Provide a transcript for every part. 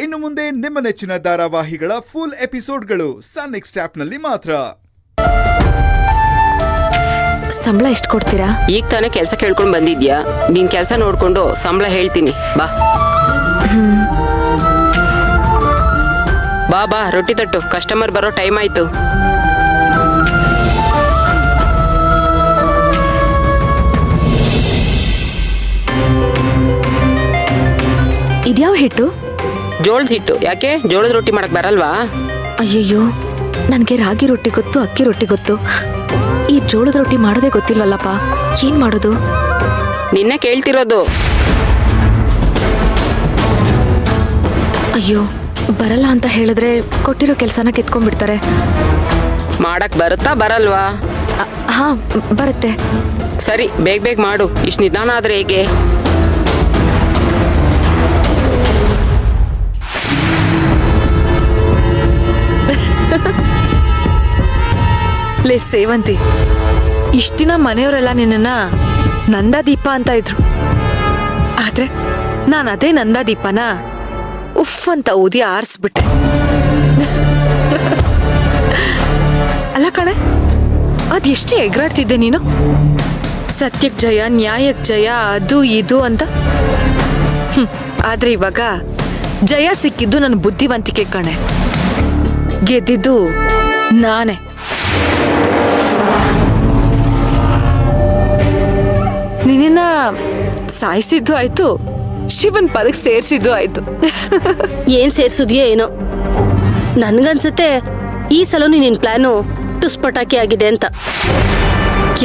ಇನ್ನು ಮುಂದೆ ನಿಮ್ಮ ನೆಚ್ಚಿನ ಧಾರಾವಾಹಿಗಳ ಫುಲ್ ಎಪಿಸೋಡ್ಗಳು ಸನ್ ನೆಕ್ಸ್ಟ್ ಆಪ್ನಲ್ಲಿ ಮಾತ್ರ. ಸಂಬಳ ಎಷ್ಟು ಕೊಡ್ತೀರಾ? ಈಗ ತಾನೇ ಕೆಲಸ ಕೇಳ್ಕೊಂಡು ಬಂದಿದ್ಯಾ, ನೀನ್ ಕೆಲಸ ನೋಡ್ಕೊಂಡು ಸಂಬಳ ಹೇಳ್ತೀನಿ. ಬಾ ಬಾ ಬಾ, ರೊಟ್ಟಿ ತಟ್ಟು, ಕಸ್ಟಮರ್ ಬರೋ ಟೈಮ್ ಆಯ್ತು. ಇದ್ಯಾವ ಹಿಟ್ಟು? ಜೋಳದ ಹಿಟ್ಟು. ಯಾಕೆ, ಜೋಳದ ರೊಟ್ಟಿ ಮಾಡಕ್ ಬರಲ್ವಾ? ಅಯ್ಯಯ್ಯೋ, ನನಗೆ ರಾಗಿ ರೊಟ್ಟಿ ಗೊತ್ತು, ಅಕ್ಕಿ ರೊಟ್ಟಿ ಗೊತ್ತು, ಈ ಜೋಳದ ರೊಟ್ಟಿ ಮಾಡೋದೇ ಗೊತ್ತಿಲ್ವಲ್ಲಪ್ಪ. ಏನ್ ಮಾಡೋದು? ನಿನ್ನೆ ಕೇಳ್ತಿರೋದು. ಅಯ್ಯೋ, ಬರಲ್ಲ ಅಂತ ಹೇಳಿದ್ರೆ ಕೊಟ್ಟಿರೋ ಕೆಲಸನ ಕಿತ್ಕೊಂಡ್ಬಿಡ್ತಾರೆ. ಮಾಡಕ್ ಬರುತ್ತಾ ಬರಲ್ವಾ? ಹಾ, ಬರುತ್ತೆ. ಸರಿ, ಬೇಗ ಬೇಗ ಮಾಡು. ಇಷ್ಟು ನಿಧಾನ ಆದ್ರೆ ಹೇಗೆ? ಲೇ ಸೇವಂತಿ, ಇಷ್ಟ ದಿನ ಮನೆಯವರೆಲ್ಲ ನಿನ್ನ ನಂದಾದೀಪ ಅಂತ ಇದ್ರು. ಆದ್ರೆ ನಾನು ಅದೇ ನಂದಾದೀಪನ ಉಫ್ ಅಂತ ಊದಿ ಆರಿಸ್ಬಿಟ್ಟೆ. ಅಲ್ಲ ಕಣೆ, ಅದೆಷ್ಟೇ ಎಗರಾಡ್ತಿದ್ದೆ ನೀನು. ಸತ್ಯಕ್ ಜಯ, ನ್ಯಾಯಕ್ ಜಯ, ಅದು ಇದು ಅಂತ. ಆದ್ರೆ ಇವಾಗ ಜಯ ಸಿಕ್ಕಿದ್ದು ನನ್ನ ಬುದ್ಧಿವಂತಿಕೆ ಕಣೆ, ಗೆದ್ದಿದ್ದು ನಾನೇ. ನಿನ್ನ ಸಾಯಿಸಿದ್ದು ಆಯ್ತು, ಶಿವನ್ ಪದಕ್ಕೆ ಸೇರ್ಸಿದ್ದು ಆಯ್ತು. ಏನ್ ಸೇರ್ಸುದ್ಯೋ ಏನೋ, ನನ್ಗನ್ಸುತ್ತೆ ಈ ಸಲ ನಿನ್ ಪ್ಲಾನು ತುಸ್ಪಟಾಕಿ ಆಗಿದೆ ಅಂತ.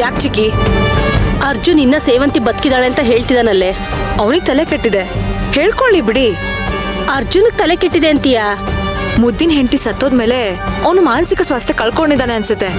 ಯಾಕೆ ಚಿಕ್ಕಿ? ಅರ್ಜುನ್ ಇನ್ನ ಸೇವಂತಿ ಬದುಕಿದಾಳೆ ಅಂತ ಹೇಳ್ತಿದಾನಲ್ಲೇ. ಅವನಿಗೆ ತಲೆ ಕೆಟ್ಟಿದೆ, ಹೇಳ್ಕೊಳ್ಳಿ ಬಿಡಿ. ಅರ್ಜುನ್ಗೆ ತಲೆ ಕೆಟ್ಟಿದೆ ಅಂತೀಯಾ? ಮುದ್ದಿನ ಹೆಂಡತಿ ಸತ್ತೋದ್ಮೇಲೆ ಅವನು ಮಾನಸಿಕ ಸ್ವಾಸ್ಥ್ಯ ಕಳ್ಕೊಂಡಿದ್ದಾನೆ ಅನ್ಸುತ್ತೆ.